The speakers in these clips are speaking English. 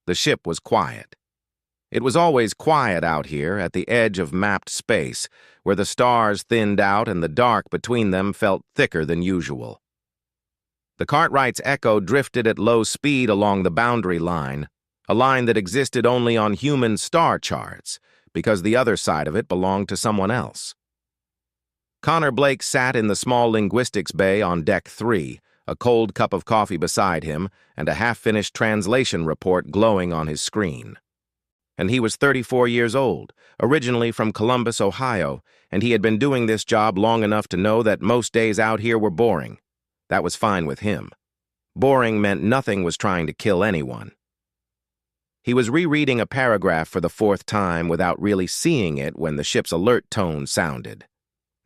The ship was quiet. It was always quiet out here at the edge of mapped space, where the stars thinned out and the dark between them felt thicker than usual. The Cartwright's Echo drifted at low speed along the boundary line, a line that existed only on human star charts, because the other side of it belonged to someone else. Connor Blake sat in the small linguistics bay on Deck 3, a cold cup of coffee beside him and a half-finished translation report glowing on his screen. And he was 34 years old, originally from Columbus, Ohio, and he had been doing this job long enough to know that most days out here were boring. That was fine with him. Boring meant nothing was trying to kill anyone. He was rereading a paragraph for the fourth time without really seeing it when the ship's alert tone sounded.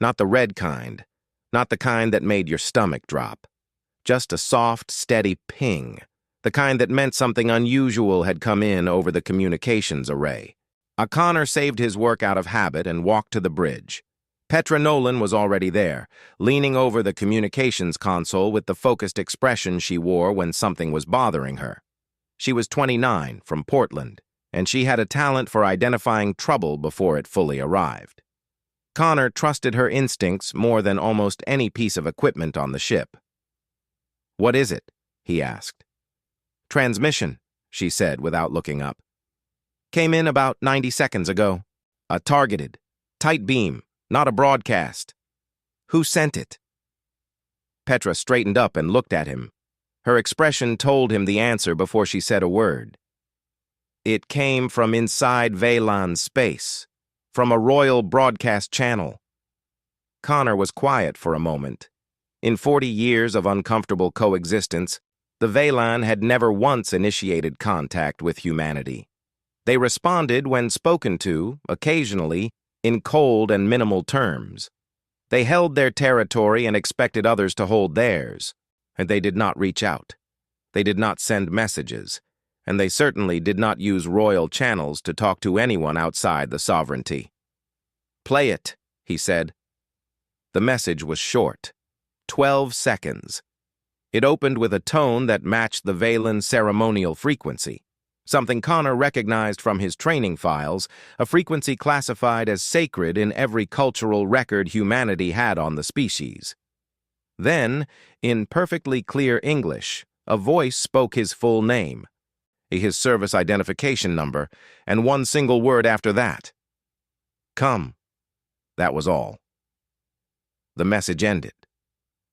Not the red kind, not the kind that made your stomach drop. Just a soft, steady ping, the kind that meant something unusual had come in over the communications array. Connor saved his work out of habit and walked to the bridge. Petra Nolan was already there, leaning over the communications console with the focused expression she wore when something was bothering her. She was 29, from Portland, and she had a talent for identifying trouble before it fully arrived. Connor trusted her instincts more than almost any piece of equipment on the ship. "What is it?" he asked. "Transmission," she said without looking up. "Came in about 90 seconds ago. A targeted, tight beam, not a broadcast. Who sent it?" Petra straightened up and looked at him. Her expression told him the answer before she said a word. "It came from inside Veylan's space, from a royal broadcast channel." Connor was quiet for a moment. In 40 years of uncomfortable coexistence, the Veylan had never once initiated contact with humanity. They responded when spoken to, occasionally, in cold and minimal terms. They held their territory and expected others to hold theirs, and they did not reach out. They did not send messages, and they certainly did not use royal channels to talk to anyone outside the sovereignty. "Play it," he said. The message was short. 12 seconds. It opened with a tone that matched the Veylan ceremonial frequency, something Connor recognized from his training files, a frequency classified as sacred in every cultural record humanity had on the species. Then, in perfectly clear English, a voice spoke his full name, his service identification number, and one single word after that. "Come." That was all. The message ended.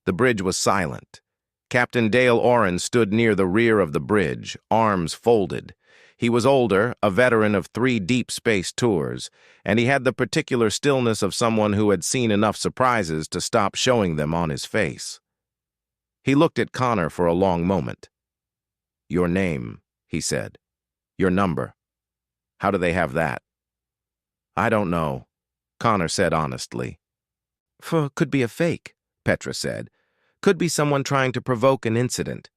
The bridge was silent. Captain Dale Oren stood near the rear of the bridge, arms folded. He was older, a veteran of 3 deep space tours, and he had the particular stillness of someone who had seen enough surprises to stop showing them on his face. He looked at Connor for a long moment. "Your name," he said. "Your number. How do they have that?" "I don't know," Connor said honestly. "Could be a fake," Petra said. "Could be someone trying to provoke an incident.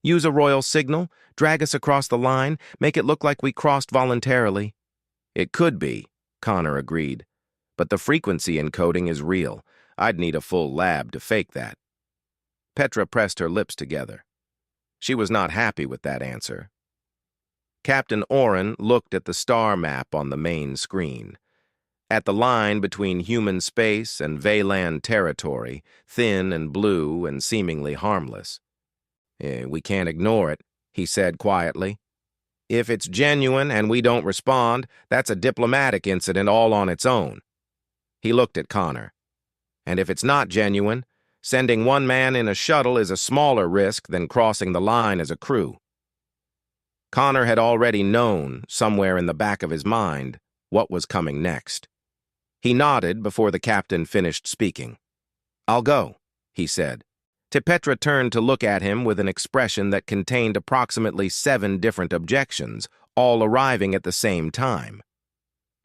Use a royal signal, drag us across the line, make it look like we crossed voluntarily." "It could be," Connor agreed. "But the frequency encoding is real. I'd need a full lab to fake that." Petra pressed her lips together. She was not happy with that answer. Captain Oren looked at the star map on the main screen. At the line between human space and Veylan territory, thin and blue and seemingly harmless. "We can't ignore it," he said quietly. "If it's genuine and we don't respond, that's a diplomatic incident all on its own." He looked at Connor. "And if it's not genuine, sending one man in a shuttle is a smaller risk than crossing the line as a crew." Connor had already known, somewhere in the back of his mind, what was coming next. He nodded before the captain finished speaking. "I'll go," he said. Petra turned to look at him with an expression that contained approximately 7 different objections, all arriving at the same time.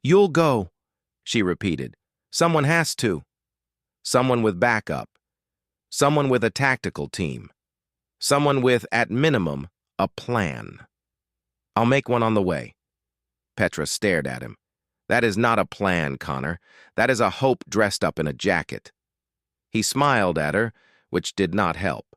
"You'll go," she repeated. "Someone has to. Someone with backup. Someone with a tactical team. Someone with, at minimum, a plan." "I'll make one on the way." Petra stared at him. "That is not a plan, Connor. That is a hope dressed up in a jacket." He smiled at her, which did not help.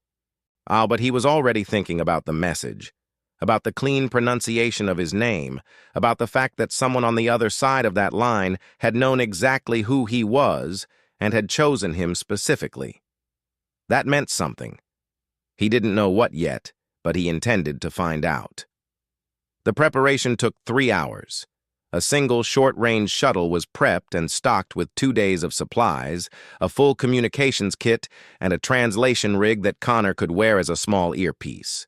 But he was already thinking about the message. about the clean pronunciation of his name, about the fact that someone on the other side of that line had known exactly who he was and had chosen him specifically. That meant something. He didn't know what yet, but he intended to find out. The preparation took 3 hours. A single short-range shuttle was prepped and stocked with 2 days of supplies, a full communications kit, and a translation rig that Connor could wear as a small earpiece.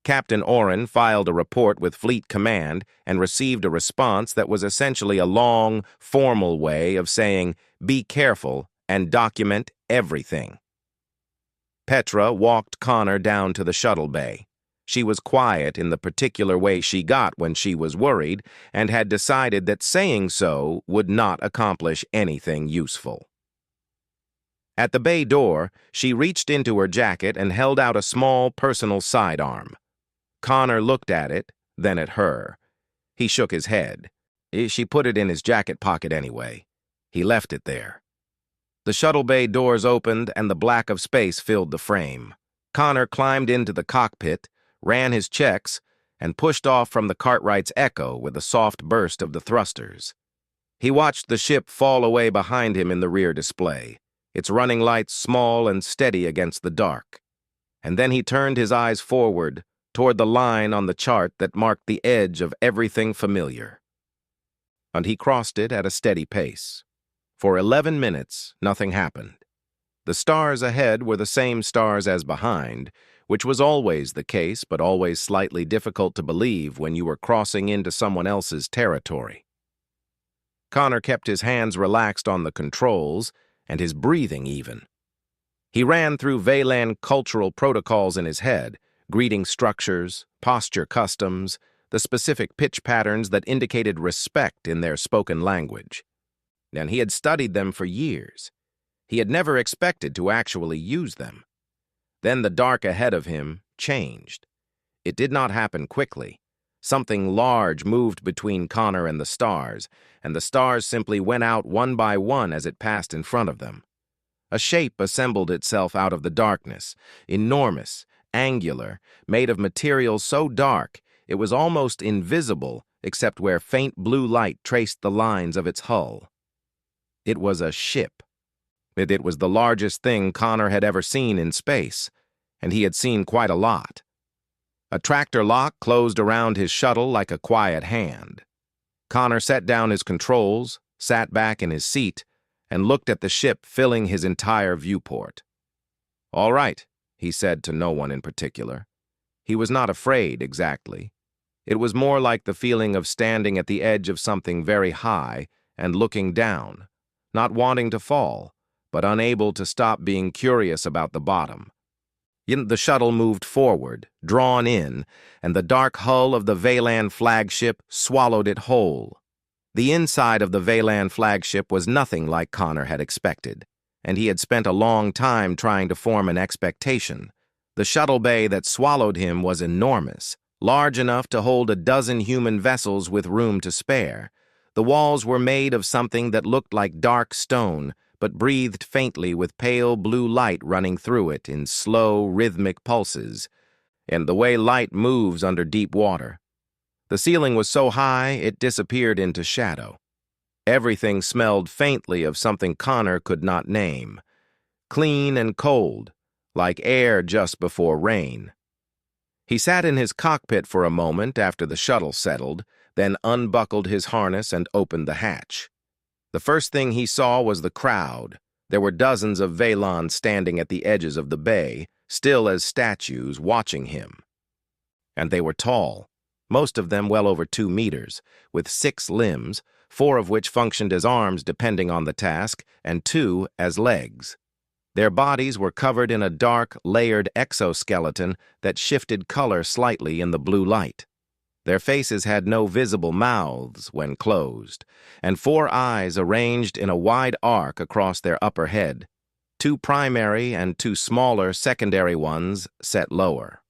Captain Oren filed a report with Fleet Command and received a response that was essentially a long, formal way of saying, "Be careful and document everything." Petra walked Connor down to the shuttle bay. She was quiet in the particular way she got when she was worried and had decided that saying so would not accomplish anything useful. At the bay door, she reached into her jacket and held out a small personal sidearm. Connor looked at it, then at her. He shook his head. She put it in his jacket pocket anyway. He left it there. The shuttle bay doors opened and the black of space filled the frame. Connor climbed into the cockpit, ran his checks, and pushed off from the Cartwright's Echo with a soft burst of the thrusters. He watched the ship fall away behind him in the rear display, its running lights small and steady against the dark. And then he turned his eyes forward, toward the line on the chart that marked the edge of everything familiar. And he crossed it at a steady pace. For 11 minutes, nothing happened. The stars ahead were the same stars as behind, which was always the case, but always slightly difficult to believe when you were crossing into someone else's territory. Connor kept his hands relaxed on the controls, and his breathing even. He ran through Veylan cultural protocols in his head, greeting structures, posture customs, the specific pitch patterns that indicated respect in their spoken language. And he had studied them for years. He had never expected to actually use them. Then the dark ahead of him changed. It did not happen quickly. Something large moved between Connor and the stars simply went out one by one as it passed in front of them. A shape assembled itself out of the darkness, enormous, angular, made of material so dark it was almost invisible except where faint blue light traced the lines of its hull. It was a ship. It was the largest thing Connor had ever seen in space, and he had seen quite a lot. A tractor lock closed around his shuttle like a quiet hand. Connor set down his controls, sat back in his seat, and looked at the ship filling his entire viewport. "All right," he said to no one in particular. He was not afraid, exactly. It was more like the feeling of standing at the edge of something very high and looking down, not wanting to fall, but unable to stop being curious about the bottom. The shuttle moved forward, drawn in, and the dark hull of the Veylan flagship swallowed it whole. The inside of the Veylan flagship was nothing like Connor had expected, and he had spent a long time trying to form an expectation. The shuttle bay that swallowed him was enormous, large enough to hold a dozen human vessels with room to spare. The walls were made of something that looked like dark stone, but breathed faintly with pale blue light running through it in slow, rhythmic pulses, and the way light moves under deep water. The ceiling was so high it disappeared into shadow. Everything smelled faintly of something Connor could not name. Clean and cold, like air just before rain. He sat in his cockpit for a moment after the shuttle settled, then unbuckled his harness and opened the hatch. The first thing he saw was the crowd. There were dozens of Veylons standing at the edges of the bay, still as statues, watching him. And they were tall, most of them well over 2 meters, with 6 limbs, 4 of which functioned as arms depending on the task, and 2 as legs. Their bodies were covered in a dark, layered exoskeleton that shifted color slightly in the blue light. Their faces had no visible mouths when closed, and 4 eyes arranged in a wide arc across their upper head, 2 primary and 2 smaller secondary ones set lower.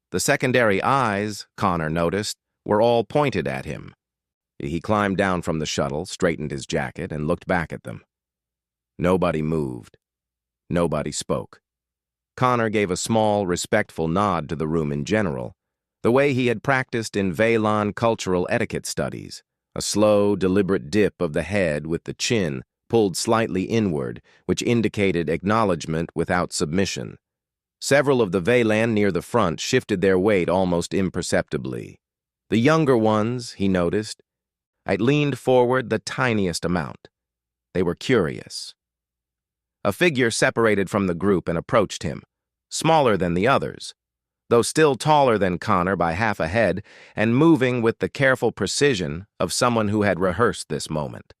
The secondary eyes, Connor noticed, were all pointed at him. He climbed down from the shuttle, straightened his jacket, and looked back at them. Nobody moved. Nobody spoke. Connor gave a small, respectful nod to the room in general, the way he had practiced in Velan cultural etiquette studies, a slow, deliberate dip of the head with the chin pulled slightly inward, which indicated acknowledgement without submission. Several of the Velan near the front shifted their weight almost imperceptibly. The younger ones, he noticed, had leaned forward the tiniest amount. They were curious. A figure separated from the group and approached him, smaller than the others, though still taller than Connor by half a head and moving with the careful precision of someone who had rehearsed this moment.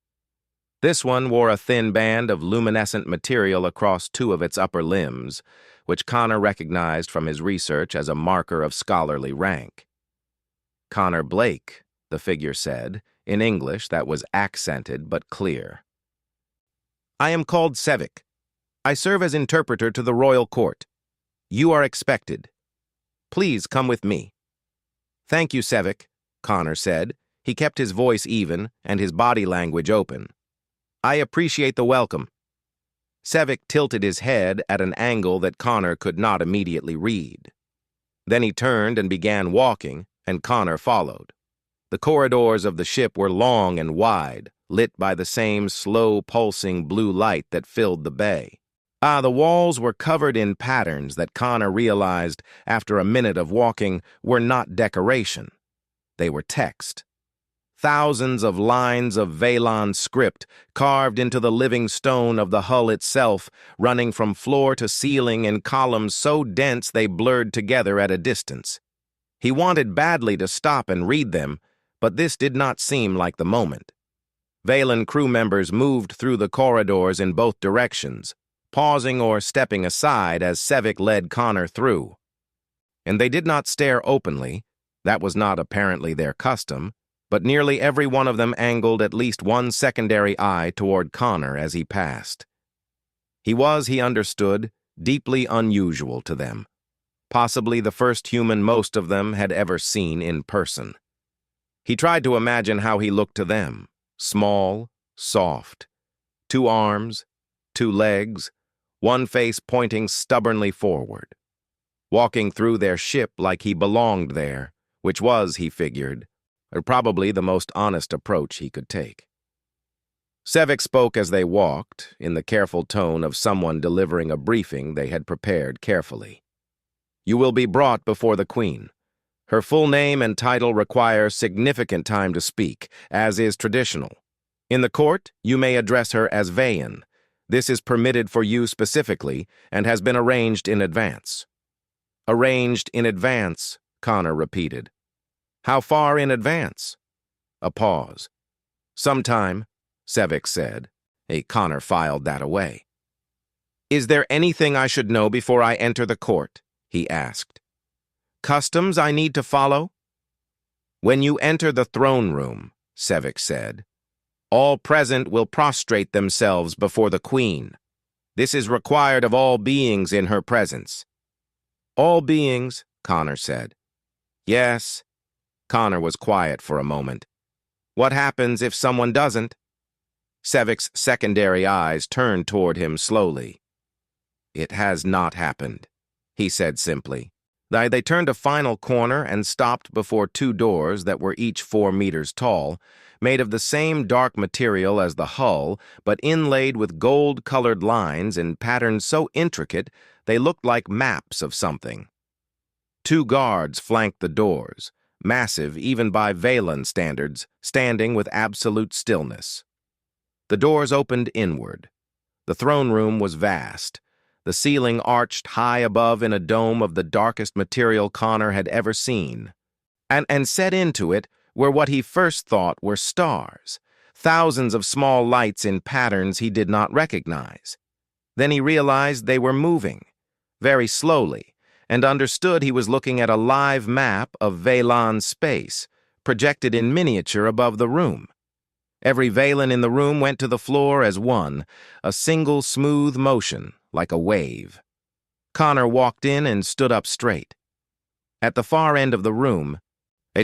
This one wore a thin band of luminescent material across two of its upper limbs, which Connor recognized from his research as a marker of scholarly rank. Connor Blake, the figure said, in English that was accented but clear. I am called Sevik. I serve as interpreter to the royal court. You are expected. Please come with me. Thank you, Sevik, Connor said. He kept his voice even and his body language open. I appreciate the welcome. Sevik tilted his head at an angle that Connor could not immediately read. Then he turned and began walking, and Connor followed. The corridors of the ship were long and wide, lit by the same slow-pulsing blue light that filled the bay. The walls were covered in patterns that Connor realized, after a minute of walking, were not decoration. They were text. Thousands of lines of Velan script carved into the living stone of the hull itself, running from floor to ceiling in columns so dense they blurred together at a distance. He wanted badly to stop and read them, but this did not seem like the moment. Velan crew members moved through the corridors in both directions, pausing or stepping aside as Sevik led Connor through. And they did not stare openly. That was not apparently their custom, but nearly every one of them angled at least one secondary eye toward Connor as he passed. He was, he understood, deeply unusual to them, possibly the first human most of them had ever seen in person. He tried to imagine how he looked to them, small, soft, 2 arms, 2 legs, one face pointing stubbornly forward, walking through their ship like he belonged there, which was, he figured, probably the most honest approach he could take. Sevik spoke as they walked, in the careful tone of someone delivering a briefing they had prepared carefully. You will be brought before the Queen. Her full name and title require significant time to speak, as is traditional. In the court, you may address her as Vayan. This is permitted for you specifically and has been arranged in advance. Arranged in advance, Connor repeated. How far in advance? A pause. Sometime, Sevik said. Connor filed that away. Is there anything I should know before I enter the court? He asked. Customs I need to follow? When you enter the throne room, Sevik said, all present will prostrate themselves before the Queen. This is required of all beings in her presence. All beings, Connor said. Yes. Connor was quiet for a moment. What happens if someone doesn't? Sevik's secondary eyes turned toward him slowly. It has not happened, he said simply. They turned a final corner and stopped before 2 doors that were each 4 meters tall, made of the same dark material as the hull, but inlaid with gold-colored lines in patterns so intricate they looked like maps of something. 2 guards flanked the doors, massive even by Velan standards, standing with absolute stillness. The doors opened inward. The throne room was vast. The ceiling arched high above in a dome of the darkest material Connor had ever seen. And set into it were what he first thought were stars, thousands of small lights in patterns he did not recognize. Then he realized they were moving, very slowly, and understood he was looking at a live map of Velan space, projected in miniature above the room. Every Velan in the room went to the floor as one, a single smooth motion, like a wave. Connor walked in and stood up straight. At the far end of the room,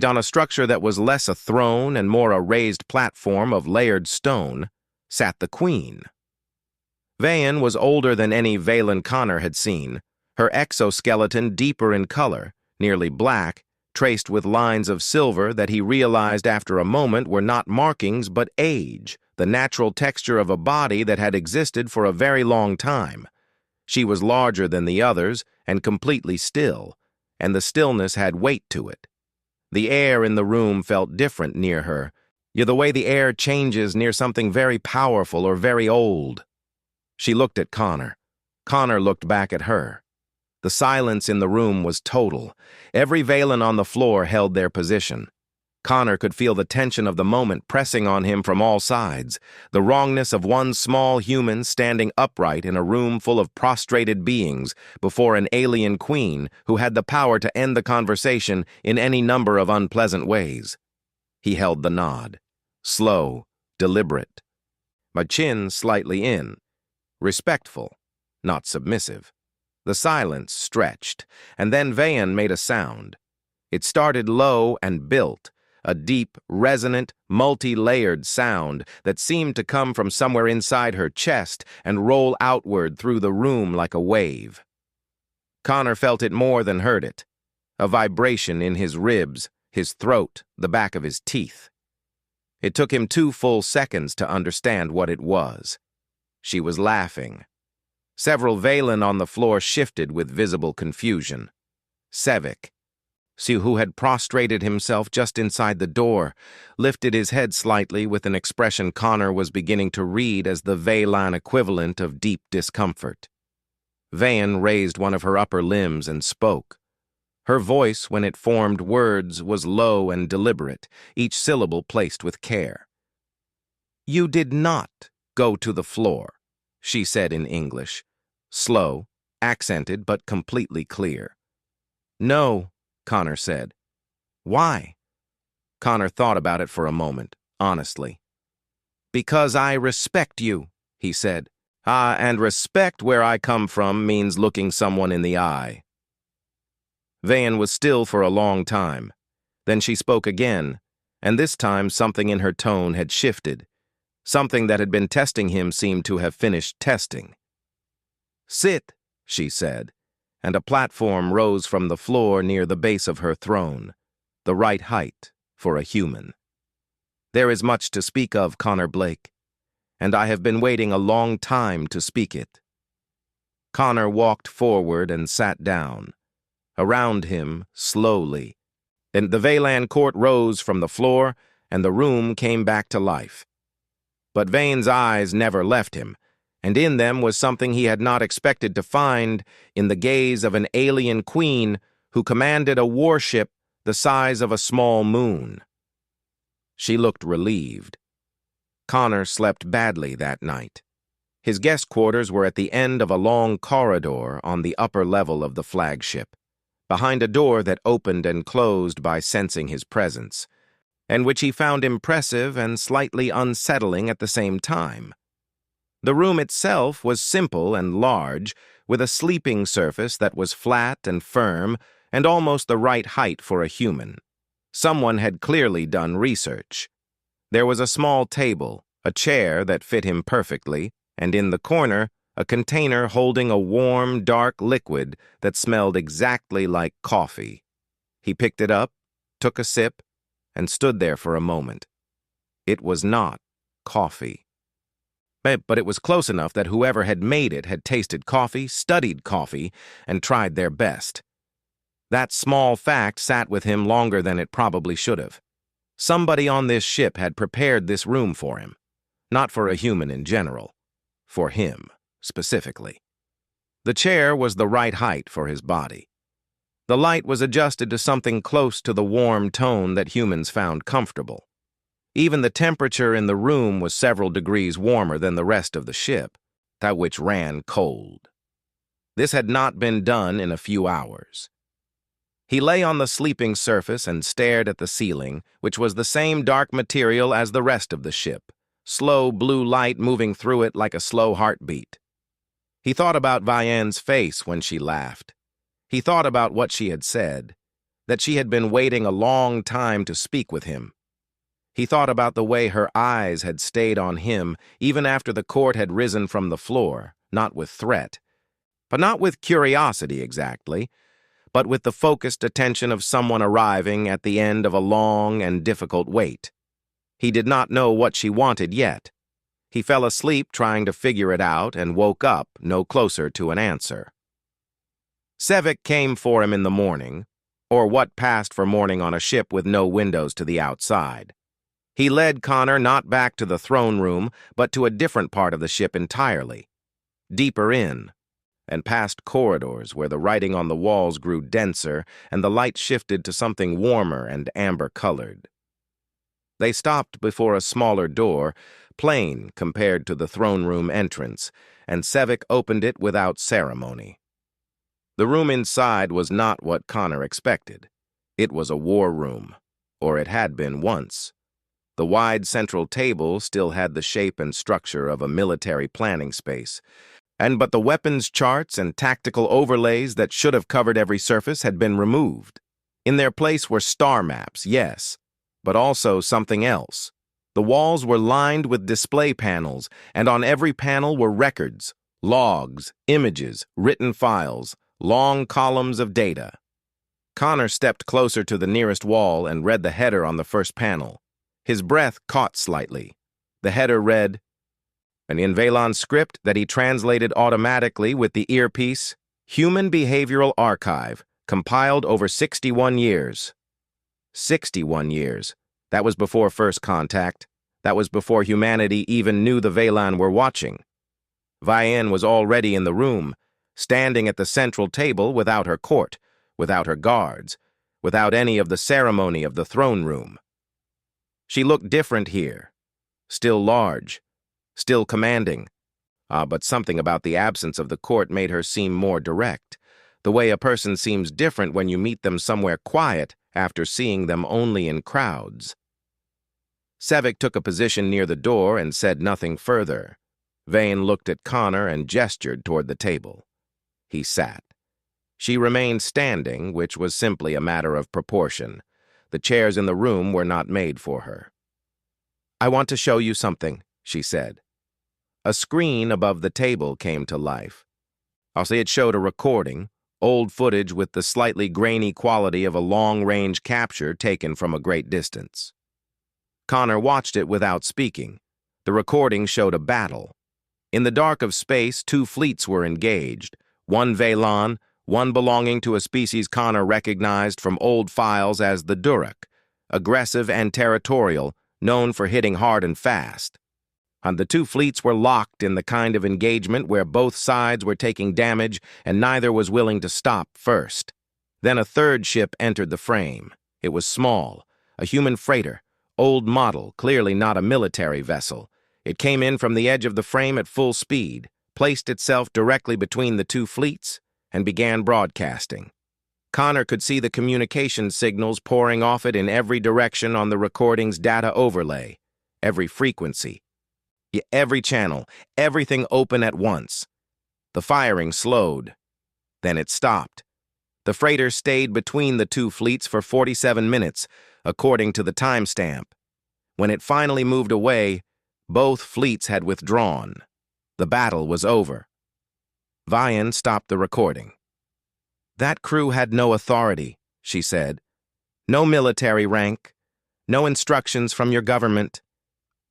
on a structure that was less a throne and more a raised platform of layered stone, sat the Queen. Vayan was older than any Velan Connor had seen, her exoskeleton deeper in color, nearly black, traced with lines of silver that he realized after a moment were not markings but age, the natural texture of a body that had existed for a very long time. She was larger than the others and completely still, and the stillness had weight to it. The air in the room felt different near her, the way the air changes near something very powerful or very old. She looked at Connor. Connor looked back at her. The silence in the room was total. Every Valen on the floor held their position. Connor could feel the tension of the moment pressing on him from all sides, the wrongness of one small human standing upright in a room full of prostrated beings before an alien queen who had the power to end the conversation in any number of unpleasant ways. He held the nod. Slow, deliberate. My chin slightly in. Respectful, not submissive. The silence stretched, and then Vayan made a sound. It started low and built, a deep, resonant, multi-layered sound that seemed to come from somewhere inside her chest and roll outward through the room like a wave. Connor felt it more than heard it, a vibration in his ribs, his throat, the back of his teeth. It took him 2 full seconds to understand what it was. She was laughing. Several Valen on the floor shifted with visible confusion. Sevik, who had prostrated himself just inside the door, lifted his head slightly with an expression Connor was beginning to read as the Valan equivalent of deep discomfort. Vayan raised one of her upper limbs and spoke. Her voice, when it formed words, was low and deliberate, each syllable placed with care. "You did not go to the floor," she said in English, slow, accented but completely clear. "No," Connor said. "Why?" Connor thought about it for a moment, honestly. "Because I respect you," he said. And respect where I come from means looking someone in the eye." Vayan was still for a long time. Then she spoke again, and this time something in her tone had shifted. Something that had been testing him seemed to have finished testing. "Sit," she said, and a platform rose from the floor near the base of her throne, the right height for a human. "There is much to speak of, Connor Blake, and I have been waiting a long time to speak it." Connor walked forward and sat down. Around him, slowly, and the Valan court rose from the floor, and the room came back to life. But Vane's eyes never left him, and in them was something he had not expected to find in the gaze of an alien queen who commanded a warship the size of a small moon. She looked relieved. Connor slept badly that night. His guest quarters were at the end of a long corridor on the upper level of the flagship, behind a door that opened and closed by sensing his presence, and which he found impressive and slightly unsettling at the same time. The room itself was simple and large, with a sleeping surface that was flat and firm and almost the right height for a human. Someone had clearly done research. There was a small table, a chair that fit him perfectly, and in the corner, a container holding a warm, dark liquid that smelled exactly like coffee. He picked it up, took a sip, and stood there for a moment. It was not coffee. But it was close enough that whoever had made it had tasted coffee, studied coffee, and tried their best. That small fact sat with him longer than it probably should have. Somebody on this ship had prepared this room for him. Not for a human in general. For him, specifically. The chair was the right height for his body. The light was adjusted to something close to the warm tone that humans found comfortable. Even the temperature in the room was several degrees warmer than the rest of the ship, that which ran cold. This had not been done in a few hours. He lay on the sleeping surface and stared at the ceiling, which was the same dark material as the rest of the ship, slow blue light moving through it like a slow heartbeat. He thought about Vayan's face when she laughed. He thought about what she had said, that she had been waiting a long time to speak with him. He thought about the way her eyes had stayed on him even after the court had risen from the floor, not with threat, but not with curiosity exactly, but with the focused attention of someone arriving at the end of a long and difficult wait. He did not know what she wanted yet. He fell asleep trying to figure it out and woke up no closer to an answer. Sevik came for him in the morning, or what passed for morning on a ship with no windows to the outside. He led Connor not back to the throne room, but to a different part of the ship entirely, deeper in, and past corridors where the writing on the walls grew denser and the light shifted to something warmer and amber-colored. They stopped before a smaller door, plain compared to the throne room entrance, and Sevik opened it without ceremony. The room inside was not what Connor expected. It was a war room, or it had been once. The wide central table still had the shape and structure of a military planning space, but the weapons charts and tactical overlays that should have covered every surface had been removed. In their place were star maps, yes, but also something else. The walls were lined with display panels, and on every panel were records, logs, images, written files, long columns of data. Connor stepped closer to the nearest wall and read the header on the first panel. His breath caught slightly. The header read, an Invalon script that he translated automatically with the earpiece, Human Behavioral Archive, compiled over 61 years. 61 years. That was before first contact. That was before humanity even knew the Valon were watching. Vienne was already in the room, standing at the central table without her court, without her guards, without any of the ceremony of the throne room. She looked different here, still large, still commanding. But something about the absence of the court made her seem more direct, the way a person seems different when you meet them somewhere quiet after seeing them only in crowds. Sevik took a position near the door and said nothing further. Vane looked at Connor and gestured toward the table. He sat. She remained standing, which was simply a matter of proportion. The chairs in the room were not made for her. I want to show you something, she said. A screen above the table came to life. It showed a recording, old footage with the slightly grainy quality of a long-range capture taken from a great distance. Connor watched it without speaking. The recording showed a battle. In the dark of space, two fleets were engaged, one Valon, one belonging to a species Connor recognized from old files as the Durek, aggressive and territorial, known for hitting hard and fast. And the two fleets were locked in the kind of engagement where both sides were taking damage and neither was willing to stop first. Then a third ship entered the frame. It was small, a human freighter, old model, clearly not a military vessel. It came in from the edge of the frame at full speed, placed itself directly between the two fleets, and began broadcasting. Connor could see the communication signals pouring off it in every direction on the recording's data overlay, every frequency, every channel, everything open at once. The firing slowed. Then it stopped. The freighter stayed between the two fleets for 47 minutes, according to the timestamp. When it finally moved away, both fleets had withdrawn. The battle was over. Vian stopped the recording. That crew had no authority, she said. No military rank, no instructions from your government,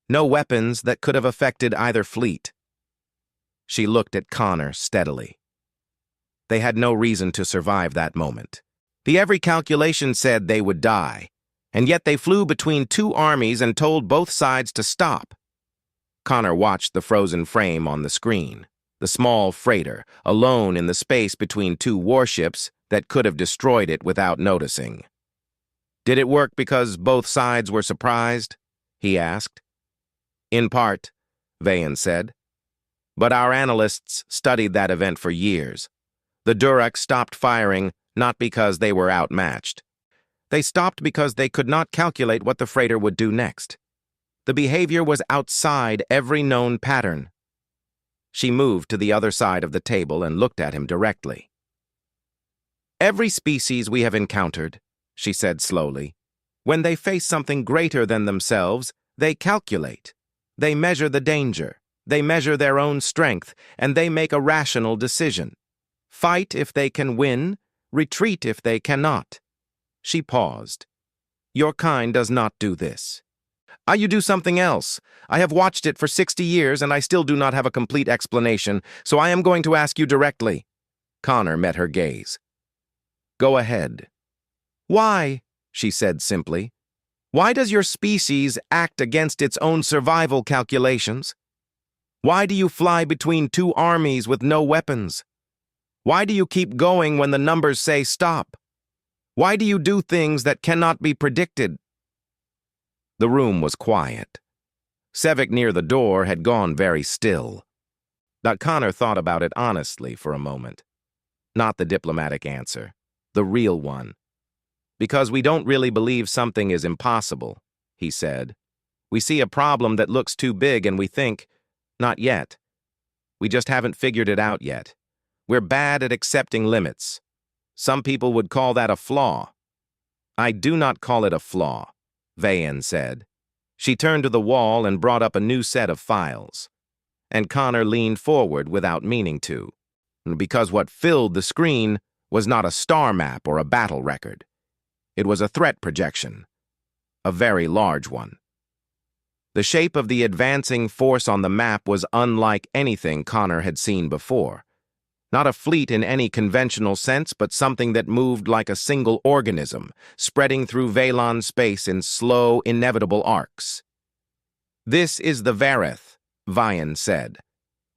no weapons that could have affected either fleet. She looked at Connor steadily. They had no reason to survive that moment. Every calculation said they would die, and yet they flew between two armies and told both sides to stop. Connor watched the frozen frame on the screen, the small freighter, alone in the space between two warships that could have destroyed it without noticing. Did it work because both sides were surprised? He asked. In part, Vayan said. But our analysts studied that event for years. The Durek stopped firing not because they were outmatched. They stopped because they could not calculate what the freighter would do next. The behavior was outside every known pattern. She moved to the other side of the table and looked at him directly. Every species we have encountered, she said slowly, when they face something greater than themselves, they calculate. They measure the danger. They measure their own strength, and they make a rational decision. Fight if they can win, Retreat if they cannot. She paused. Your kind does not do this. You do something else. I have watched it for 60 years and I still do not have a complete explanation, so I am going to ask you directly. Connor met her gaze. Go ahead. Why? She said simply. Why does your species act against its own survival calculations? Why do you fly between two armies with no weapons? Why do you keep going when the numbers say stop? Why do you do things that cannot be predicted? The room was quiet. Sevik near the door had gone very still. Connor thought about it honestly for a moment. Not the diplomatic answer, the real one. Because we don't really believe something is impossible, he said. We see a problem that looks too big and we think, not yet. We just haven't figured it out yet. We're bad at accepting limits. Some people would call that a flaw. I do not call it a flaw, Vayan said. She turned to the wall and brought up a new set of files. And Connor leaned forward without meaning to, because what filled the screen was not a star map or a battle record. It was a threat projection, a very large one. The shape of the advancing force on the map was unlike anything Connor had seen before. Not a fleet in any conventional sense, but something that moved like a single organism, spreading through Vaylon space in slow, inevitable arcs. This is the Vareth, Vayan said.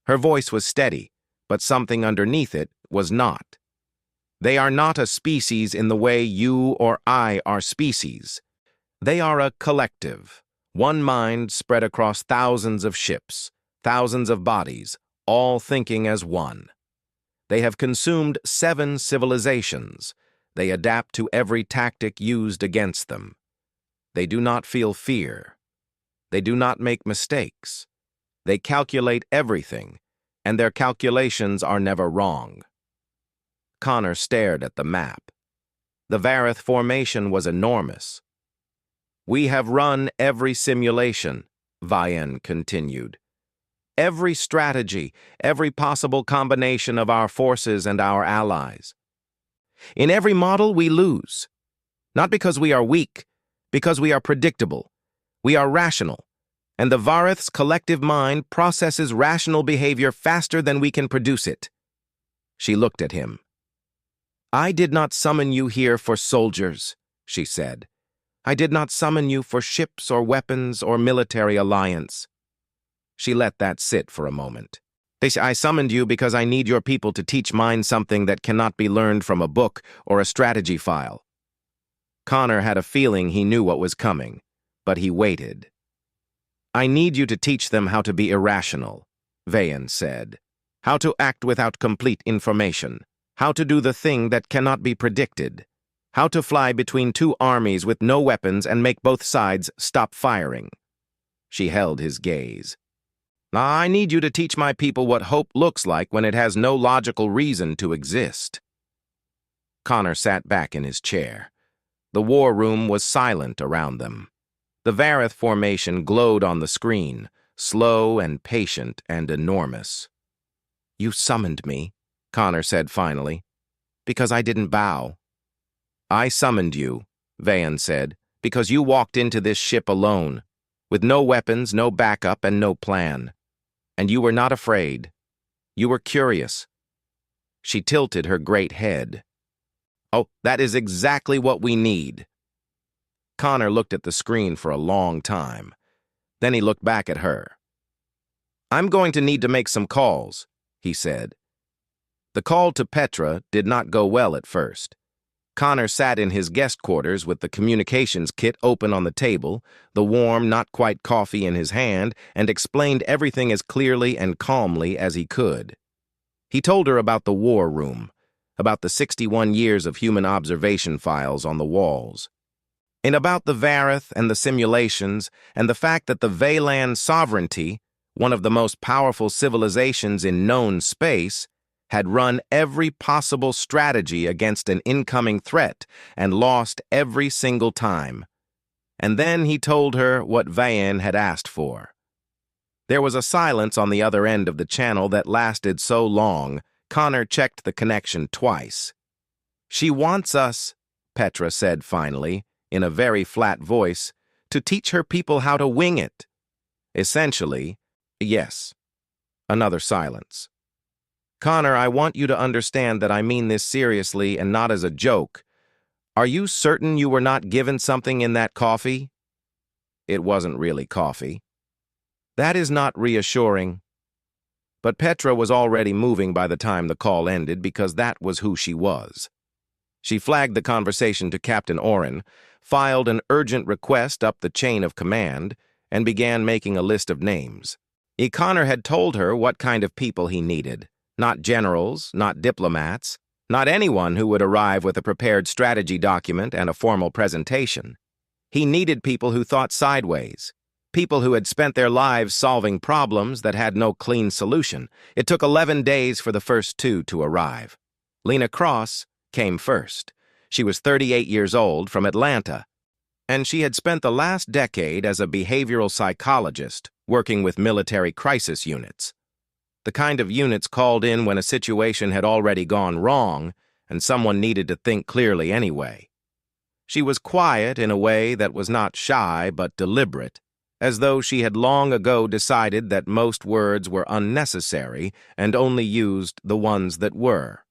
Her voice was steady, but something underneath it was not. They are not a species in the way you or I are species. They are a collective, one mind spread across thousands of ships, thousands of bodies, all thinking as one. They have consumed 7 civilizations. They adapt to every tactic used against them. They do not feel fear. They do not make mistakes. They calculate everything, and their calculations are never wrong. Connor stared at the map. The Vareth formation was enormous. We have run every simulation, Vayan continued. Every strategy, every possible combination of our forces and our allies. In every model, we lose. Not because we are weak, because we are predictable. We are rational, and the Vareth's collective mind processes rational behavior faster than we can produce it. She looked at him. I did not summon you here for soldiers, she said. I did not summon you for ships or weapons or military alliance. She let that sit for a moment. I summoned you because I need your people to teach mine something that cannot be learned from a book or a strategy file. Connor had a feeling he knew what was coming, but he waited. I need you to teach them how to be irrational, Vayan said. How to act without complete information. How to do the thing that cannot be predicted. How to fly between two armies with no weapons and make both sides stop firing. She held his gaze. I need you to teach my people what hope looks like when it has no logical reason to exist. Connor sat back in his chair. The war room was silent around them. The Vareth formation glowed on the screen, slow and patient and enormous. You summoned me, Connor said finally, because I didn't bow. I summoned you, Vayan said, because you walked into this ship alone, with no weapons, no backup, and no plan. And you were not afraid. You were curious. She tilted her great head. Oh, that is exactly what we need. Connor looked at the screen for a long time. Then he looked back at her. I'm going to need to make some calls, he said. The call to Petra did not go well at first. Connor sat in his guest quarters with the communications kit open on the table, the warm, not quite coffee in his hand, and explained everything as clearly and calmly as he could. He told her about the war room, about the 61 years of human observation files on the walls, and about the Vareth and the simulations, and the fact that the Vaylan sovereignty, one of the most powerful civilizations in known space, had run every possible strategy against an incoming threat and lost every single time. And then he told her what Vayan had asked for. There was a silence on the other end of the channel that lasted so long, Connor checked the connection twice. She wants us, Petra said finally, in a very flat voice, to teach her people how to wing it. Essentially, yes. Another silence. Connor, I want you to understand that I mean this seriously and not as a joke. Are you certain you were not given something in that coffee? It wasn't really coffee. That is not reassuring. But Petra was already moving by the time the call ended because that was who she was. She flagged the conversation to Captain Oren, filed an urgent request up the chain of command, and began making a list of names. Connor had told her what kind of people he needed. Not generals, not diplomats, not anyone who would arrive with a prepared strategy document and a formal presentation. He needed people who thought sideways, people who had spent their lives solving problems that had no clean solution. It took 11 days for the first two to arrive. Lena Cross came first. She was 38 years old, from Atlanta, and she had spent the last decade as a behavioral psychologist working with military crisis units. The kind of units called in when a situation had already gone wrong and someone needed to think clearly anyway. She was quiet in a way that was not shy but deliberate, as though she had long ago decided that most words were unnecessary and only used the ones that were.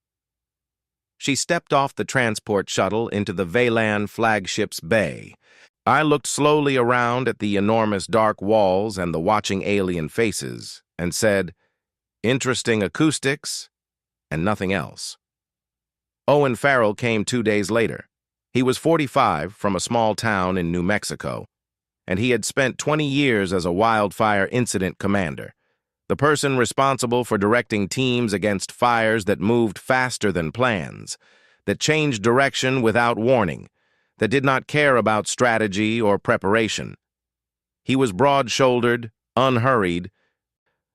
She stepped off the transport shuttle into the Veylan flagship's bay. I looked slowly around at the enormous dark walls and the watching alien faces and said, "Interesting acoustics," and nothing else. Owen Farrell came 2 days later. He was 45, from a small town in New Mexico, and he had spent 20 years as a wildfire incident commander, the person responsible for directing teams against fires that moved faster than plans, that changed direction without warning, that did not care about strategy or preparation. He was broad-shouldered, unhurried,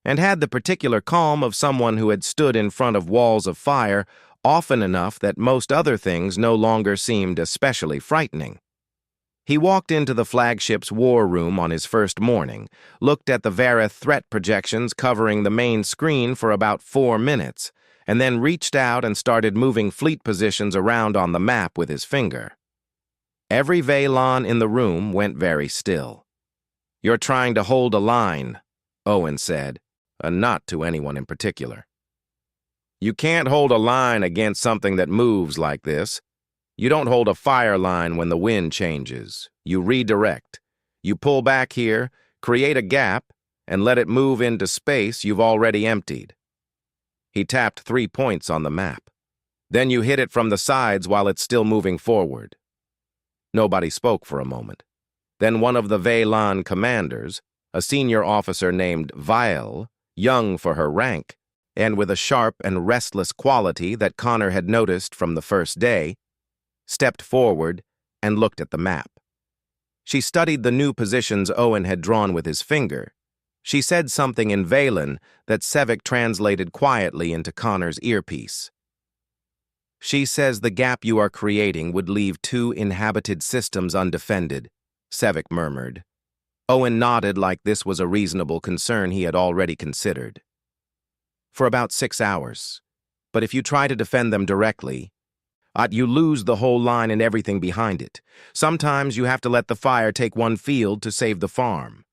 and had the particular calm of someone who had stood in front of walls of fire often enough that most other things no longer seemed especially frightening. He walked into the flagship's war room on his first morning, looked at the Vareth threat projections covering the main screen for about 4 minutes, and then reached out and started moving fleet positions around on the map with his finger. Every Veylan in the room went very still. "You're trying to hold a line," Owen said, not to anyone in particular. "You can't hold a line against something that moves like this. You don't hold a fire line when the wind changes. You redirect. You pull back here, create a gap, and let it move into space you've already emptied." He tapped 3 points on the map. "Then you hit it from the sides while it's still moving forward." Nobody spoke for a moment. Then one of the Veylan commanders, a senior officer named Vial, young for her rank, and with a sharp and restless quality that Connor had noticed from the first day, stepped forward and looked at the map. She studied the new positions Owen had drawn with his finger. She said something in Veylan that Sevik translated quietly into Connor's earpiece. "She says the gap you are creating would leave 2 inhabited systems undefended," Sevik murmured. Owen nodded like this was a reasonable concern he had already considered. "For about 6 hours. But if you try to defend them directly, you lose the whole line and everything behind it. Sometimes you have to let the fire take one field to save the farm."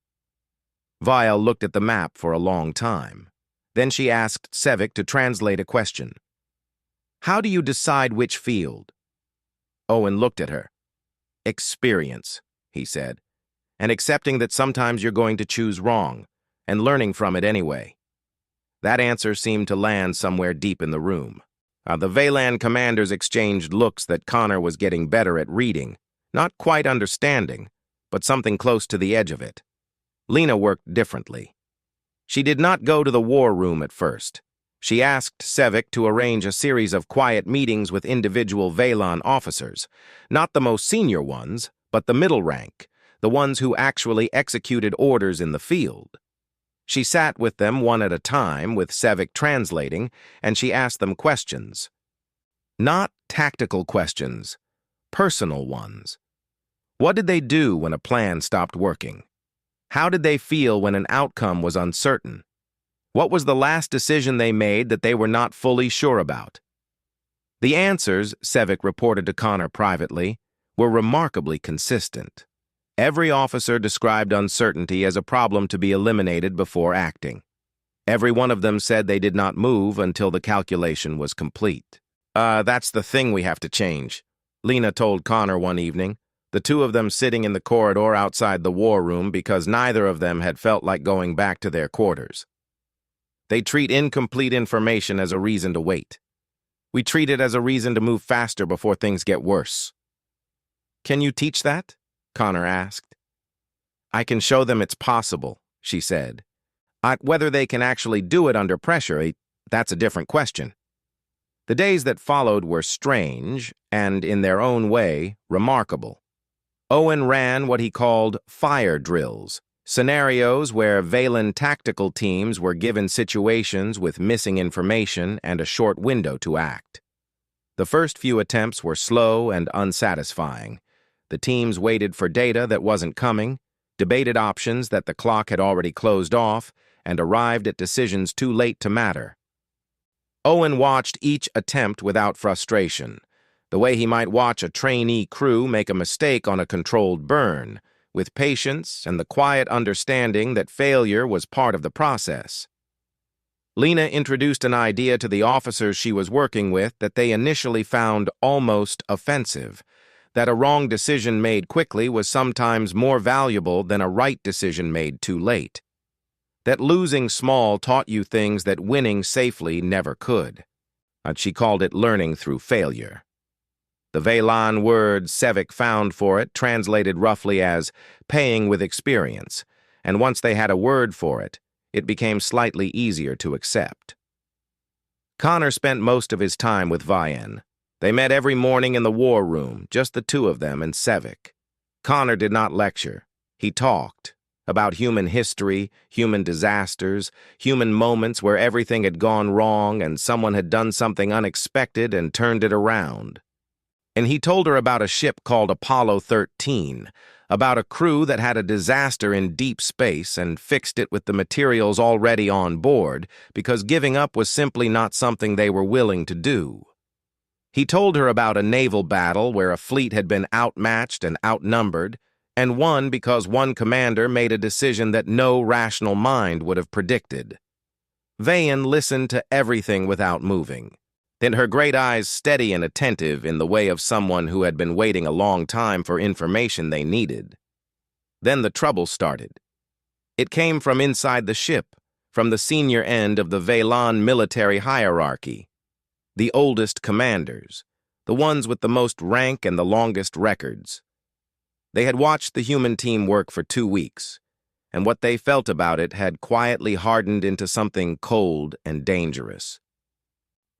Vial looked at the map for a long time. Then she asked Sevik to translate a question. "How do you decide which field?" Owen looked at her. "Experience," he said, "and accepting that sometimes you're going to choose wrong, and learning from it anyway." That answer seemed to land somewhere deep in the room. The Veylan commanders exchanged looks that Connor was getting better at reading, not quite understanding, but something close to the edge of it. Lena worked differently. She did not go to the war room at first. She asked Sevik to arrange a series of quiet meetings with individual Veylan officers, not the most senior ones, but the middle rank, the ones who actually executed orders in the field. She sat with them one at a time, with Sevik translating, and she asked them questions. Not tactical questions, personal ones. What did they do when a plan stopped working? How did they feel when an outcome was uncertain? What was the last decision they made that they were not fully sure about? The answers, Sevik reported to Connor privately, were remarkably consistent. Every officer described uncertainty as a problem to be eliminated before acting. Every one of them said they did not move until the calculation was complete. That's the thing we have to change," Lena told Connor one evening, the two of them sitting in the corridor outside the war room because neither of them had felt like going back to their quarters. "They treat incomplete information as a reason to wait. We treat it as a reason to move faster before things get worse." "Can you teach that?" Connor asked. "I can show them it's possible," she said. Whether they can actually do it under pressure, that's a different question." The days that followed were strange and, in their own way, remarkable. Owen ran what he called fire drills, scenarios where Valen tactical teams were given situations with missing information and a short window to act. The first few attempts were slow and unsatisfying. The teams waited for data that wasn't coming, debated options that the clock had already closed off, and arrived at decisions too late to matter. Owen watched each attempt without frustration, the way he might watch a trainee crew make a mistake on a controlled burn, with patience and the quiet understanding that failure was part of the process. Lena introduced an idea to the officers she was working with that they initially found almost offensive, that a wrong decision made quickly was sometimes more valuable than a right decision made too late. That losing small taught you things that winning safely never could. She called it learning through failure. The Valen word Sevik found for it translated roughly as paying with experience, and once they had a word for it, it became slightly easier to accept. Connor spent most of his time with Vian. They met every morning in the war room, just the two of them and Sevik. Connor did not lecture. He talked about human history, human disasters, human moments where everything had gone wrong and someone had done something unexpected and turned it around. And he told her about a ship called Apollo 13, about a crew that had a disaster in deep space and fixed it with the materials already on board because giving up was simply not something they were willing to do. He told her about a naval battle where a fleet had been outmatched and outnumbered, and won because one commander made a decision that no rational mind would have predicted. Vayan listened to everything without moving, then her great eyes steady and attentive in the way of someone who had been waiting a long time for information they needed. Then the trouble started. It came from inside the ship, from the senior end of the Valen military hierarchy. The oldest commanders, the ones with the most rank and the longest records. They had watched the human team work for 2 weeks, and what they felt about it had quietly hardened into something cold and dangerous.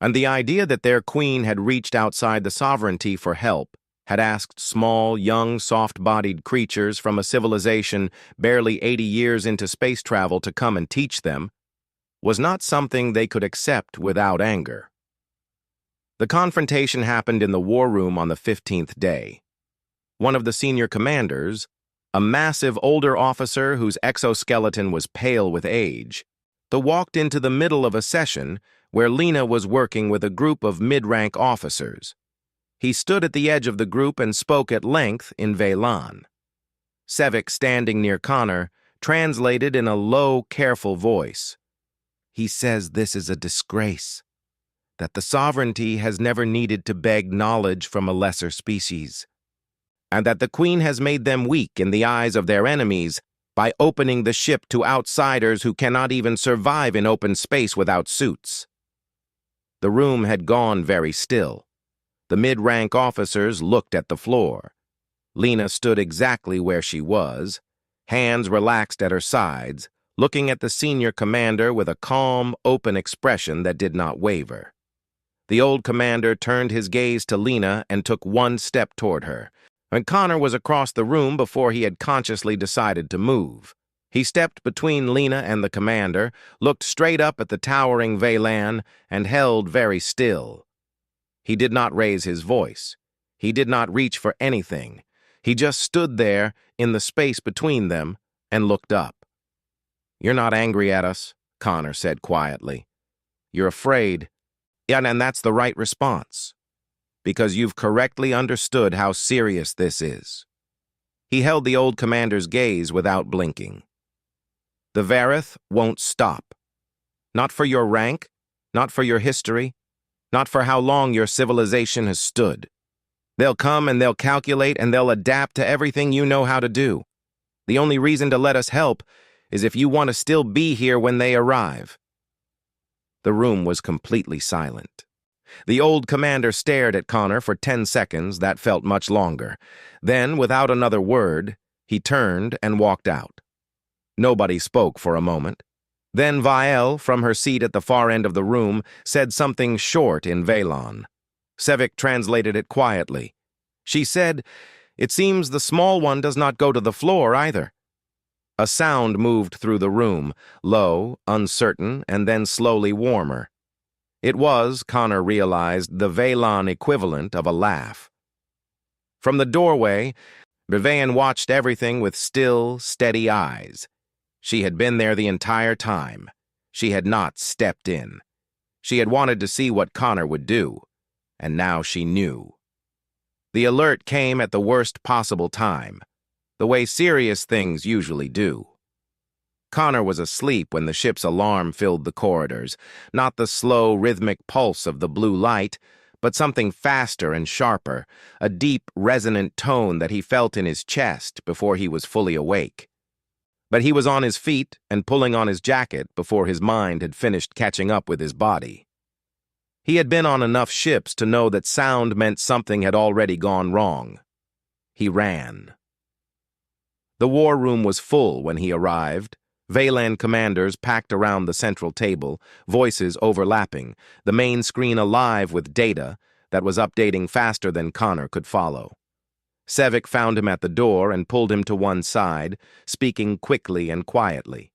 And the idea that their queen had reached outside the sovereignty for help, had asked small, young, soft-bodied creatures from a civilization barely 80 years into space travel to come and teach them, was not something they could accept without anger. The confrontation happened in the war room on the 15th day. One of the senior commanders, a massive older officer whose exoskeleton was pale with age, walked into the middle of a session where Lena was working with a group of mid-rank officers. He stood at the edge of the group and spoke at length in Valen. Sevik, standing near Connor, translated in a low, careful voice. He says this is a disgrace, that the sovereignty has never needed to beg knowledge from a lesser species, and that the Queen has made them weak in the eyes of their enemies by opening the ship to outsiders who cannot even survive in open space without suits. The room had gone very still. The mid-rank officers looked at the floor. Lena stood exactly where she was, hands relaxed at her sides, looking at the senior commander with a calm, open expression that did not waver. The old commander turned his gaze to Lena and took one step toward her, and Connor was across the room before he had consciously decided to move. He stepped between Lena and the commander, looked straight up at the towering Valen, and held very still. He did not raise his voice. He did not reach for anything. He just stood there in the space between them and looked up. "You're not angry at us," Connor said quietly. "You're afraid. Yeah, and that's the right response. because you've correctly understood how serious this is." He held the old commander's gaze without blinking. "The Vareth won't stop. Not for your rank, not for your history, not for how long your civilization has stood. They'll come and they'll calculate and they'll adapt to everything you know how to do. The only reason to let us help is if you want to still be here when they arrive." The room was completely silent. The old commander stared at Connor for 10 seconds that felt much longer. Then, without another word, he turned and walked out. Nobody spoke for a moment. Then Vael, from her seat at the far end of the room, said something short in Velon. Sevik translated it quietly. She said, "It seems the small one does not go to the floor either." A sound moved through the room, low, uncertain, and then slowly warmer. It was, Connor realized, the Velon equivalent of a laugh. From the doorway, Vivian watched everything with still, steady eyes. She had been there the entire time. She had not stepped in. She had wanted to see what Connor would do, and now she knew. The alert came at the worst possible time, the way serious things usually do. Connor was asleep when the ship's alarm filled the corridors, not the slow, rhythmic pulse of the blue light, but something faster and sharper, a deep, resonant tone that he felt in his chest before he was fully awake. But he was on his feet and pulling on his jacket before his mind had finished catching up with his body. He had been on enough ships to know that sound meant something had already gone wrong. He ran. The war room was full when he arrived. Valan commanders packed around the central table, voices overlapping, the main screen alive with data that was updating faster than Connor could follow. Sevik found him at the door and pulled him to one side, speaking quickly and quietly.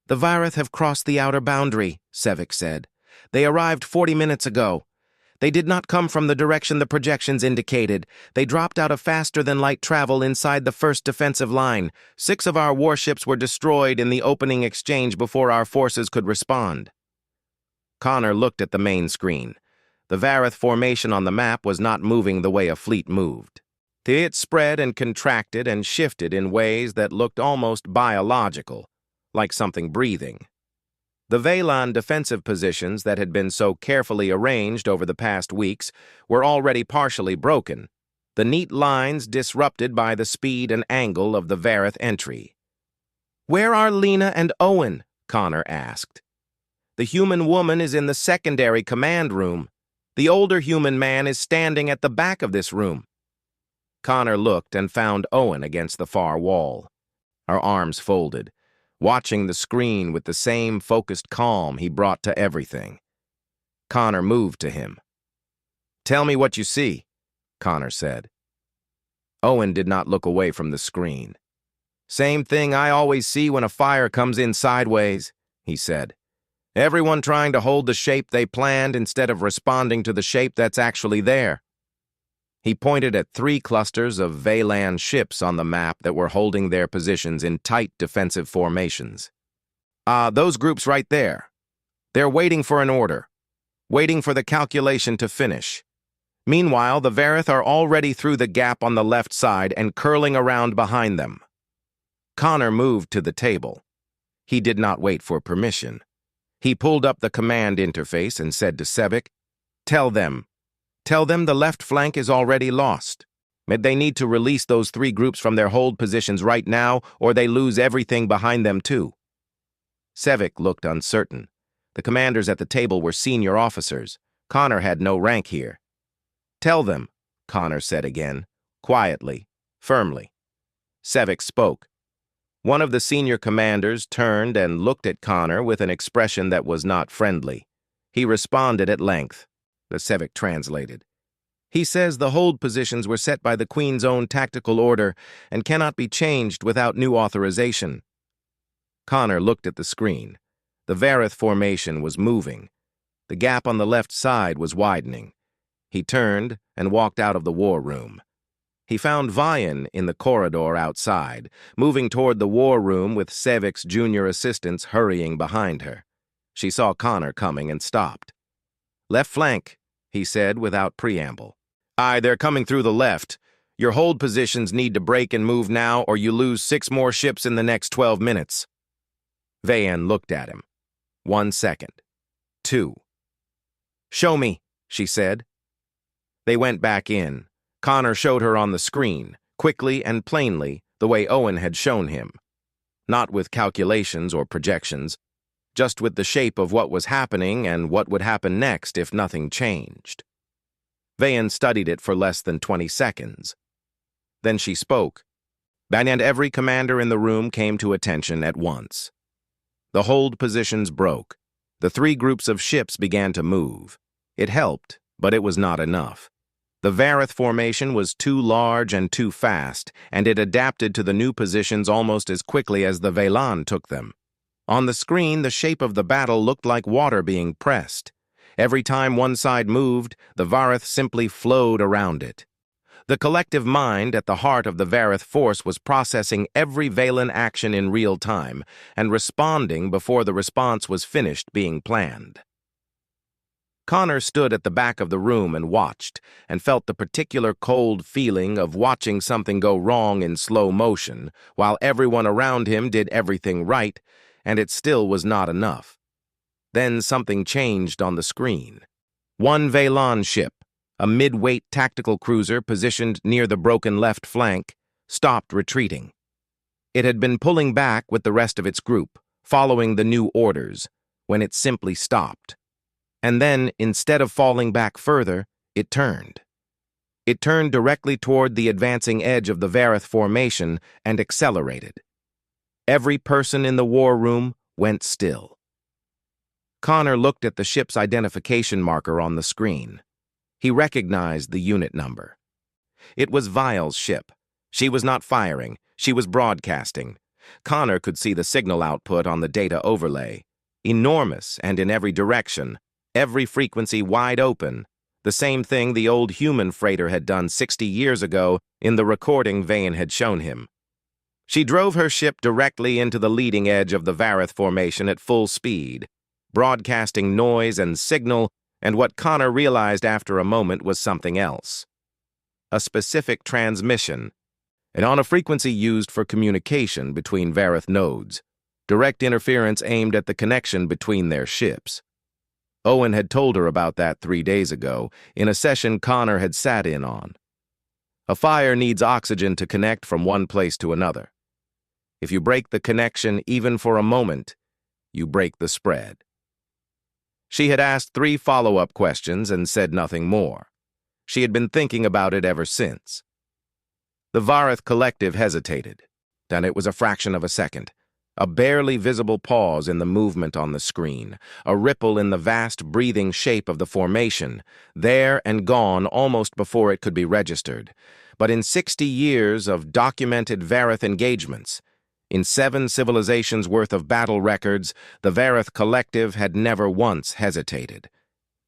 "The Vareth have crossed the outer boundary," Sevik said. "They arrived 40 minutes ago. They did not come from the direction the projections indicated. They dropped out of faster-than-light travel inside the first defensive line. 6 of our warships were destroyed in the opening exchange before our forces could respond." Connor looked at the main screen. The Vareth formation on the map was not moving the way a fleet moved. It spread and contracted and shifted in ways that looked almost biological, like something breathing. The Valan defensive positions that had been so carefully arranged over the past weeks were already partially broken, the neat lines disrupted by the speed and angle of the Vareth entry. "Where are Lena and Owen?" Connor asked. "The human woman is in the secondary command room. The older human man is standing at the back of this room." Connor looked and found Owen against the far wall, her arms folded, watching the screen with the same focused calm he brought to everything. Connor moved to him. "Tell me what you see," Connor said. Owen did not look away from the screen. "Same thing I always see when a fire comes in sideways," he said. "Everyone trying to hold the shape they planned instead of responding to the shape that's actually there." He pointed at 3 clusters of Valan ships on the map that were holding their positions in tight defensive formations. Those groups right there. They're waiting for an order, waiting for the calculation to finish. Meanwhile, the Vareth are already through the gap on the left side and curling around behind them." Connor moved to the table. He did not wait for permission. He pulled up the command interface and said to Sevik, Tell them the left flank is already lost. They need to release those 3 groups from their hold positions right now, or they lose everything behind them too." Sevik looked uncertain. The commanders at the table were senior officers. Connor had no rank here. "Tell them," Connor said again, quietly, firmly. Sevik spoke. One of the senior commanders turned and looked at Connor with an expression that was not friendly. He responded at length. The Sevik translated. "He says the hold positions were set by the Queen's own tactical order and cannot be changed without new authorization." Connor looked at the screen. The Vareth formation was moving. The gap on the left side was widening. He turned and walked out of the war room. He found Vayan in the corridor outside, moving toward the war room with Sevik's junior assistants hurrying behind her. She saw Connor coming and stopped. "Left flank," he said without preamble. Aye, they're coming through the left. Your hold positions need to break and move now, or you lose 6 more ships in the next 12 minutes. Vayan looked at him. 1 second. 2. Show me, she said. They went back in. Connor showed her on the screen, quickly and plainly, the way Owen had shown him. Not with calculations or projections, just with the shape of what was happening and what would happen next if nothing changed. Vayan studied it for less than 20 seconds. Then she spoke, and every commander in the room came to attention at once. The hold positions broke. The 3 groups of ships began to move. It helped, but it was not enough. The Vareth formation was too large and too fast, and it adapted to the new positions almost as quickly as the Velan took them. On the screen, the shape of the battle looked like water being pressed. Every time one side moved, the Vareth simply flowed around it. The collective mind at the heart of the Vareth force was processing every Velan action in real time and responding before the response was finished being planned. Connor stood at the back of the room and watched, and felt the particular cold feeling of watching something go wrong in slow motion, while everyone around him did everything right, and it still was not enough. Then something changed on the screen. One Velan ship, a mid-weight tactical cruiser positioned near the broken left flank, stopped retreating. It had been pulling back with the rest of its group, following the new orders, when it simply stopped. And then, instead of falling back further, it turned. It turned directly toward the advancing edge of the Vareth formation and accelerated. Every person in the war room went still. Connor looked at the ship's identification marker on the screen. He recognized the unit number. It was Vile's ship. She was not firing, she was broadcasting. Connor could see the signal output on the data overlay. Enormous and in every direction, every frequency wide open, the same thing the old human freighter had done 60 years ago in the recording Vayan had shown him. She drove her ship directly into the leading edge of the Vareth formation at full speed, broadcasting noise and signal, and what Connor realized after a moment was something else. A specific transmission, and on a frequency used for communication between Vareth nodes, direct interference aimed at the connection between their ships. Owen had told her about that 3 days ago, in a session Connor had sat in on. A fire needs oxygen to connect from one place to another. If you break the connection even for a moment, you break the spread. She had asked 3 follow-up questions and said nothing more. She had been thinking about it ever since. The Vareth collective hesitated. Then it was a fraction of a second. A barely visible pause in the movement on the screen, a ripple in the vast breathing shape of the formation, there and gone almost before it could be registered. But in 60 years of documented Vareth engagements, in 7 civilizations' worth of battle records, the Vareth collective had never once hesitated.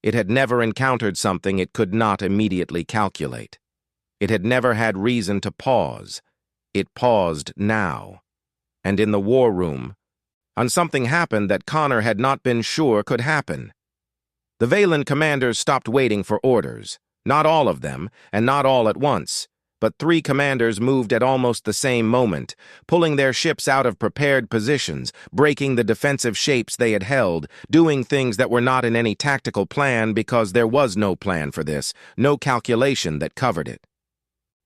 It had never encountered something it could not immediately calculate. It had never had reason to pause. It paused now. And in the war room, and something happened that Connor had not been sure could happen. The Velan commanders stopped waiting for orders. Not all of them, and not all at once, but 3 commanders moved at almost the same moment, pulling their ships out of prepared positions, breaking the defensive shapes they had held, doing things that were not in any tactical plan because there was no plan for this, no calculation that covered it.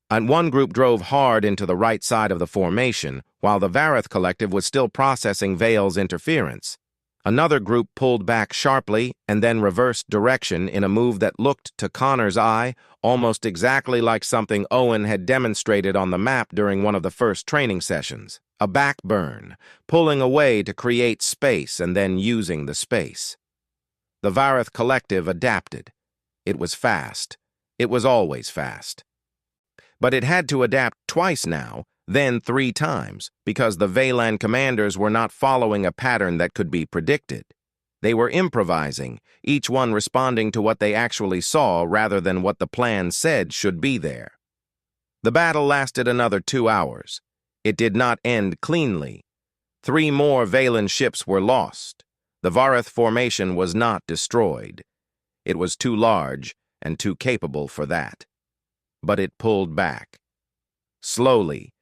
And one group drove hard into the right side of the formation, while the Vareth collective was still processing Vale's interference. Another group pulled back sharply and then reversed direction in a move that looked to Connor's eye almost exactly like something Owen had demonstrated on the map during one of the first training sessions. A backburn, pulling away to create space and then using the space. The Vareth collective adapted. It was fast. It was always fast. But it had to adapt twice now, then 3 times, because the Velan commanders were not following a pattern that could be predicted. They were improvising, each one responding to what they actually saw rather than what the plan said should be there. The battle lasted another 2 hours. It did not end cleanly. 3 more Velan ships were lost. The Vareth formation was not destroyed. It was too large, and too capable for that. But it pulled back. Slowly,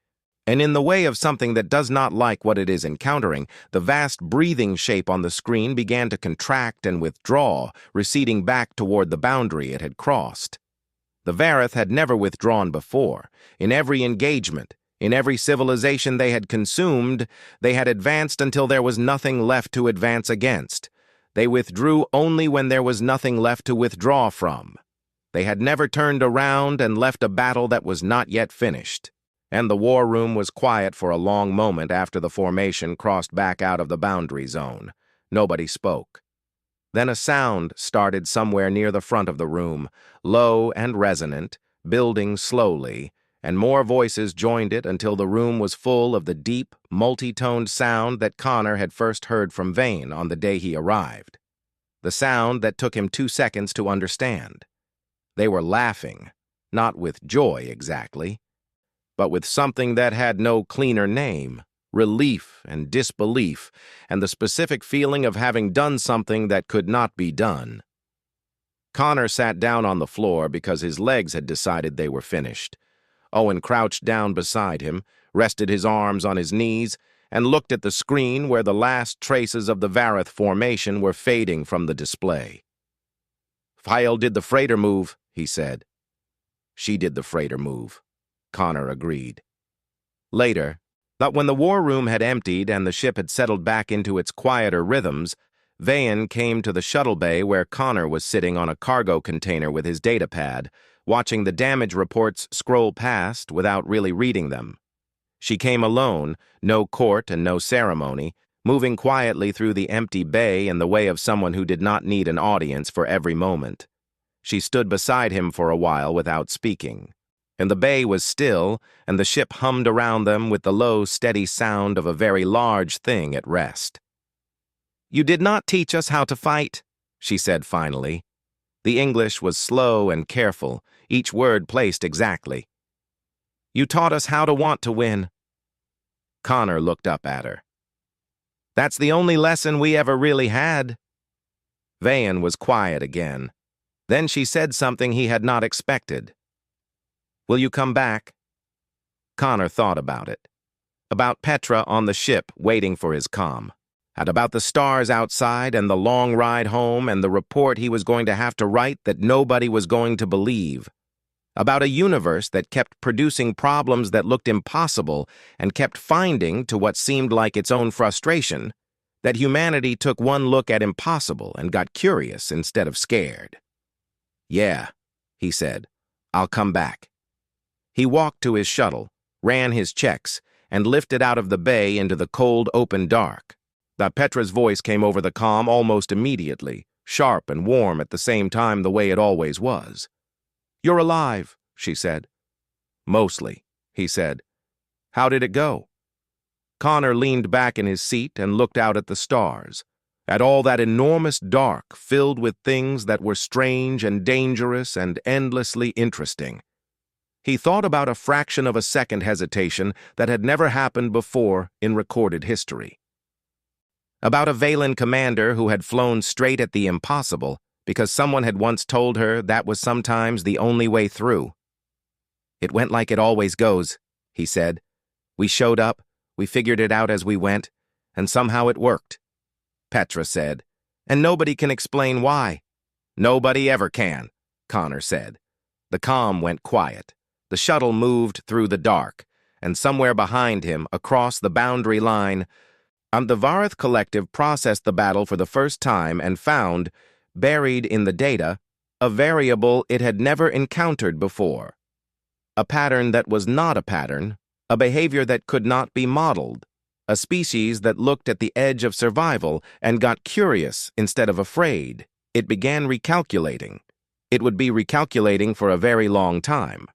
and in the way of something that does not like what it is encountering, the vast breathing shape on the screen began to contract and withdraw, receding back toward the boundary it had crossed. The Vareth had never withdrawn before. In every engagement, in every civilization they had consumed, they had advanced until there was nothing left to advance against. They withdrew only when there was nothing left to withdraw from. They had never turned around and left a battle that was not yet finished. And the war room was quiet for a long moment after the formation crossed back out of the boundary zone. Nobody spoke. Then a sound started somewhere near the front of the room, low and resonant, building slowly, and more voices joined it until the room was full of the deep, multi-toned sound that Connor had first heard from Vane on the day he arrived. The sound that took him 2 seconds to understand. They were laughing, not with joy exactly, but with something that had no cleaner name, relief and disbelief, and the specific feeling of having done something that could not be done. Connor sat down on the floor because his legs had decided they were finished. Owen crouched down beside him, rested his arms on his knees, and looked at the screen where the last traces of the Vareth formation were fading from the display. "File did the freighter move," he said. "She did the freighter move," Connor agreed. Later, but when the war room had emptied and the ship had settled back into its quieter rhythms, Vane came to the shuttle bay where Connor was sitting on a cargo container with his datapad, watching the damage reports scroll past without really reading them. She came alone, no court and no ceremony, moving quietly through the empty bay in the way of someone who did not need an audience for every moment. She stood beside him for a while without speaking. And the bay was still, and the ship hummed around them with the low, steady sound of a very large thing at rest. "You did not teach us how to fight," she said finally. The English was slow and careful, each word placed exactly. "You taught us how to want to win." Connor looked up at her. "That's the only lesson we ever really had." Vane was quiet again. Then she said something he had not expected. "Will you come back?" Connor thought about it. About Petra on the ship waiting for his comm. And about the stars outside and the long ride home and the report he was going to have to write that nobody was going to believe. About a universe that kept producing problems that looked impossible and kept finding, to what seemed like its own frustration, that humanity took one look at impossible and got curious instead of scared. "Yeah," he said, "I'll come back." He walked to his shuttle, ran his checks, and lifted out of the bay into the cold, open dark. Petra's voice came over the comm almost immediately, sharp and warm at the same time the way it always was. "You're alive," she said. "Mostly," he said. "How did it go?" Connor leaned back in his seat and looked out at the stars, at all that enormous dark filled with things that were strange and dangerous and endlessly interesting. He thought about a fraction of a second hesitation that had never happened before in recorded history. About a Valen commander who had flown straight at the impossible because someone had once told her that was sometimes the only way through. "It went like it always goes," he said. "We showed up, we figured it out as we went, and somehow it worked." Petra said, "And nobody can explain why." "Nobody ever can," Connor said. The comm went quiet. The shuttle moved through the dark, and somewhere behind him, across the boundary line, the Vareth Collective processed the battle for the first time and found, buried in the data, a variable it had never encountered before. A pattern that was not a pattern, a behavior that could not be modeled, a species that looked at the edge of survival and got curious instead of afraid. It began recalculating. It would be recalculating for a very long time.